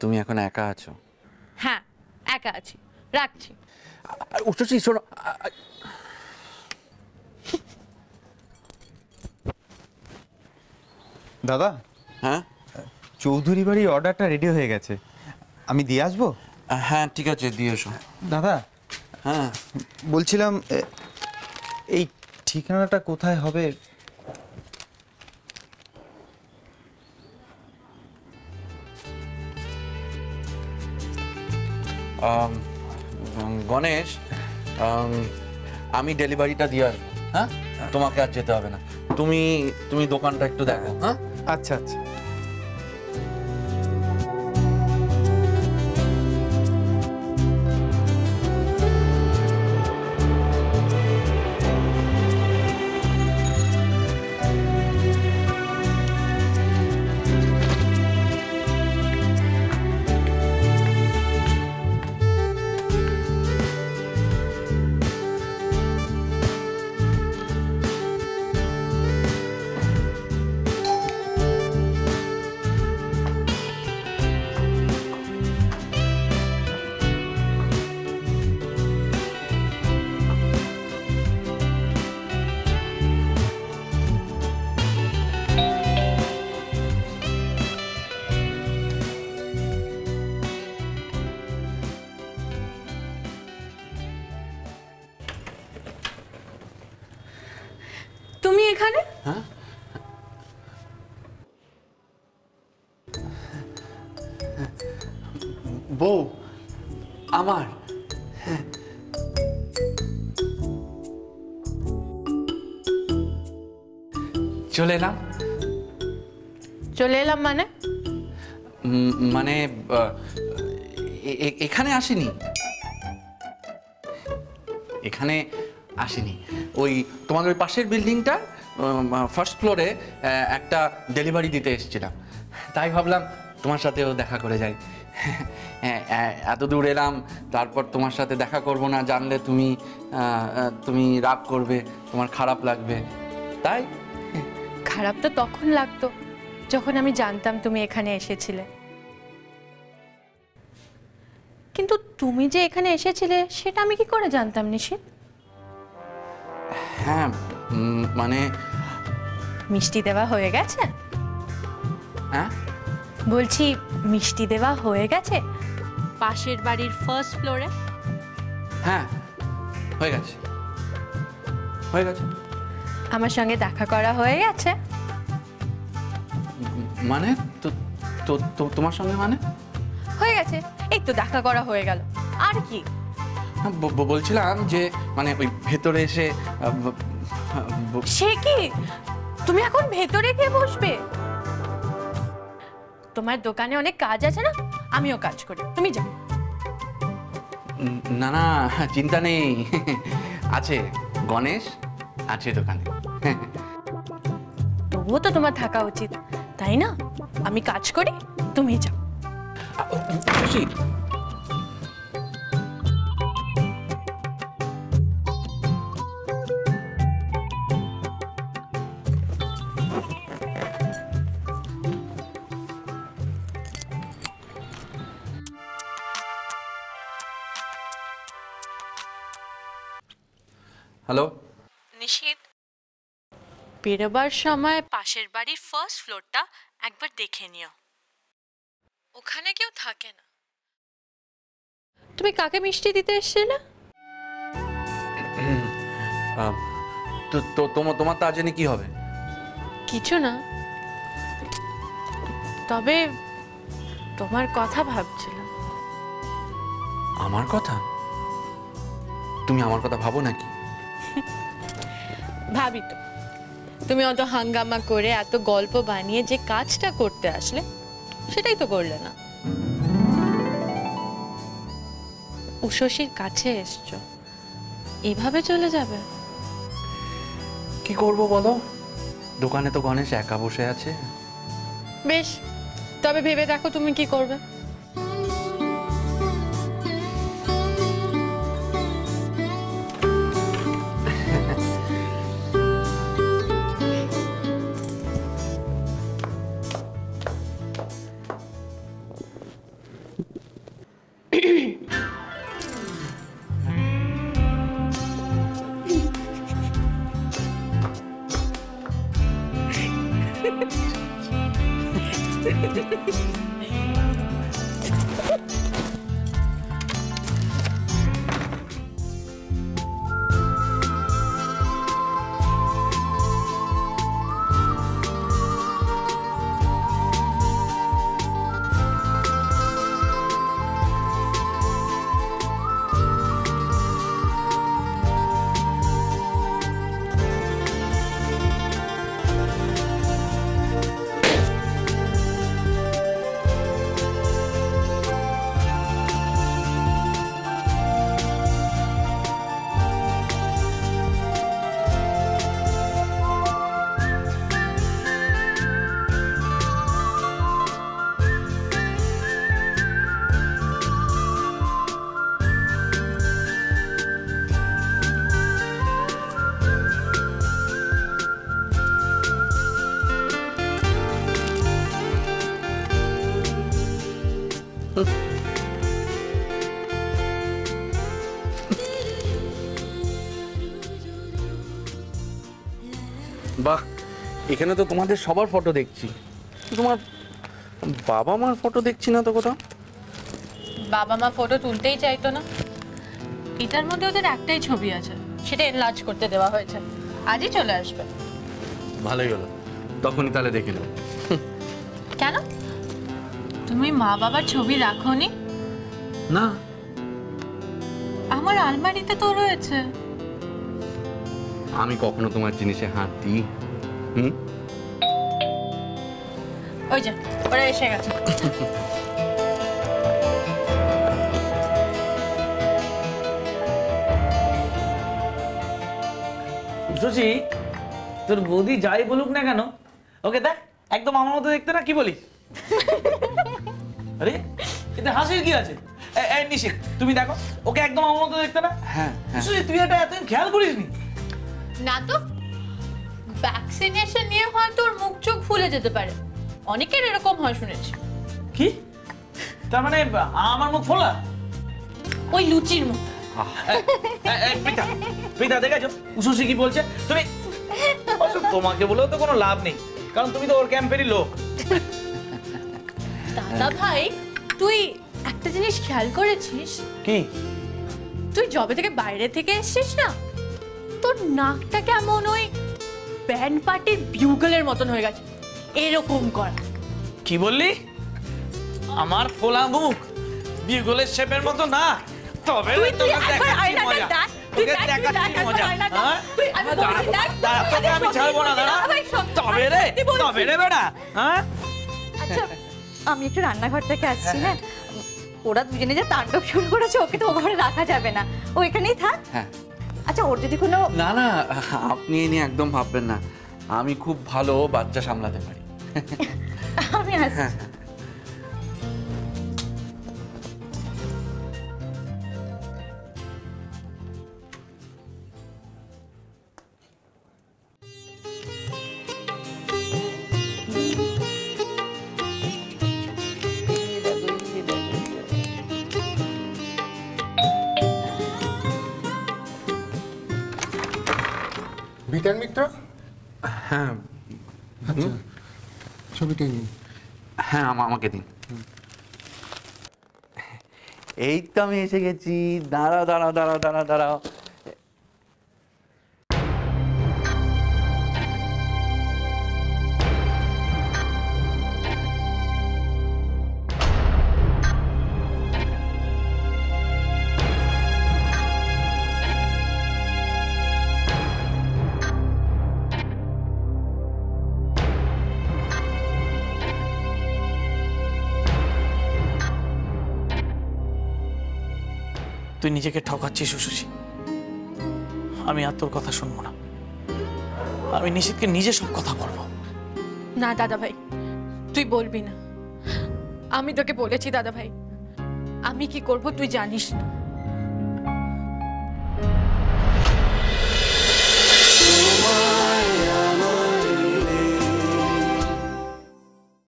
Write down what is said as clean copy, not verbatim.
তুমি এখন একা আছো? হ্যাঁ, একা আছি, রাখছি। উঠছি, শোনো। দাদা, হ্যাঁ চৌধুরী বাড়ির অর্ডারটা রেডি হয়ে গেছে, আমি দিয়ে আসবো? হ্যাঁ ঠিক আছে, দিয়ে এসো। দাদা, হ্যাঁ বলছিলাম এই ঠিকানাটা কোথায় হবে? গণেশ, আমি ডেলিভারিটা দিয়ে আসবো। হ্যাঁ, তোমাকে আর যেতে হবে না। তুমি দোকানটা একটু দেখো। হ্যাঁ আচ্ছা আচ্ছা। তুমি এখানে? হ্যাঁ, বউ আমার। চলে এলাম। চলে এলাম মানে? মানে এখানে আসিনি, এখানে আসিনি। ওই তোমাদের ওই পাশের বিল্ডিংটা ফার্স্ট ফ্লোরে একটা ডেলিভারি দিতে এসেছিলাম, তাই ভাবলাম তোমার সাথেও দেখা করে যাই। এত দূর এলাম, তারপর তোমার সাথে দেখা করব না জানলে তুমি রাগ করবে, তোমার খারাপ লাগবে, তাই। খারাপ তো তখন লাগতো যখন আমি জানতাম তুমি এখানে এসেছিলে, কিন্তু তুমি যে এখানে এসেছিলে সেটা আমি কি করে জানতাম নিশিত? হ্যাঁ, মানে মিষ্টি দেওয়া হয়ে গেছে? হ্যাঁ বলছি মিষ্টি দেওয়া হয়ে গেছে পাশের বাড়ির ফার্স্ট ফ্লোরে? হ্যাঁ, হয়ে গেছে, হয়ে গেছে। আমার সঙ্গে দেখা করা হয়ে গেছে? মানে তোমার সঙ্গে মানে? হয়ে গেছে, এই তো দেখা করা হয়ে গেল, আর কি? বলছিলাম যে মানে ওই ভেতরে এসে সে কি, তুমি এখন ভেতরে গিয়ে বসবে? তোমার দোকানে অনেক কাজ আছে না, আমিও কাজ করি, তুমি যাও। না না, চিন্তা নেই, আছে গণেশ আছে দোকানে। তবুও তো তোমার থাকা উচিত, তাই না? আমি কাজ করি, তুমি যাও। খুশি। হ্যালো নিশিত, বেরোবার সময় পাশের বাড়ির ফার্স্ট ফ্লোরটা একবার দেখে নিও, ওখানে কেউ থাকে না। তুমি কাকে মিষ্টি দিতে এসেছিলে? তোমার তা জেনে কি হবে? কিছু না, তবে তোমার কথা ভাবছিলাম। আমার কথা? তুমি আমার কথা ভাবো নাকি? ভাবি তো। তুমি অত হাঙ্গামা করে এত গল্প বানিয়ে যে কাজটা করতে আসলে সেটাই তো করলে না। উষসীর কাছে এসছো, এভাবে চলে যাবে? কি করব বলো, দোকানে তো গণেশ একা বসে আছে। বেশ, তবে ভেবে দেখো তুমি কি করবে। বাহ, এখানে তো তোমাদের সবার ফটো দেখছি, তোমার বাবা মার ফটো দেখছি না তো কোথাও। বাবা মা ফটো তুলতেই চাইতো না। এটার মধ্যে ওদের একটাই ছবি আছে, সেটা এনলার্জ করতে দেওয়া হয়েছে, আজই চলে আসবে। ভালোই হলো, তখনই তাহলে দেখে নেব। কেন, তুমি মা বাবার ছবি রাখোনি? না, আমার আলমারিতে তো রয়েছে। আমি কখনো তোমার জিনিসে হাত দিই? ওই যে ওরা এসে গেছে। সুচি, তোর বৌদি যাই বলুক না কেন, ওকে দেখ একদম আমার মতো দেখতে না, কি বলিস? আরে এতে হাসির কি আছে? নিশিত, তুমি দেখো ওকে একদম আমার মতো দেখতে না? হ্যাঁ হ্যাঁ। সুচি, তুই এটা এতদিন খেয়াল করিসনি? না তো, ভ্যাকসিনেশন নিয়ে হয়তো ওর মুখ চোখ ফুলে যেতে পারে, অনেকের এরকম হয় শুনেছি। কি তার মানে আমার মুখ ফোলা? ওই লুচির মুখ। প্রীতা দেখেছো সুচি কি বলছে? তুমি তোমাকে বলেও তো কোনো লাভ নেই, কারণ তুমি তো ওর ক্যাম্পেরই লোক। দাদা ভাই, তুই একটা জিনিস খেয়াল করেছিস? কি? তুই যবে থেকে বাইরে থেকে এসেছিস না, তোর নাকটা কেমন ওই ব্যান্ড পার্টির বিউগলের মতন হয়ে গেছে, এরকম কর। কি বললি? আমার ফোলা মুখ বিউগলের শেপের মতো না? তবে তোকে দেখাচ্ছি মজা, তোকে দেখাচ্ছি মজা। তোকে আমি ছাড়বো না, দাঁড়া। তবে রে বেটা। হ্যাঁ, আচ্ছা, আমি একটু রান্নাঘর থেকে আসছি। হ্যাঁ, ওরা দুজনে যে তাণ্ডব শুরু করেছে, ওকে তো ও ঘরে রাখা যাবে না, ও এখানেই থাক। হ্যাঁ। আচ্ছা, ওর যদি কোনো... না না, আপনি এ নিয়ে একদম ভাববেন না, আমি খুব ভালো বাচ্চা সামলাতে পারি। আমি আসছি। বিতান মিত্র, হ্যাঁ আচ্ছা ছবিটা নিন। হ্যাঁ, আমাকে দিন। এই তো আমি এসে গেছি, দাঁড়াও দাঁড়াও দাঁড়াও দাঁড়াও দাঁড়াও। তুই নিজেকে ঠকাচ্ছিস সুচি, আমি আর তোর কথা শুনবো না। আমি নিশিতকে নিজে সব কথা বলবো। না দাদা ভাই, তুই বলবি না। আমি তোকে বলেছি দাদা ভাই, আমি কি করব তুই জানিস না।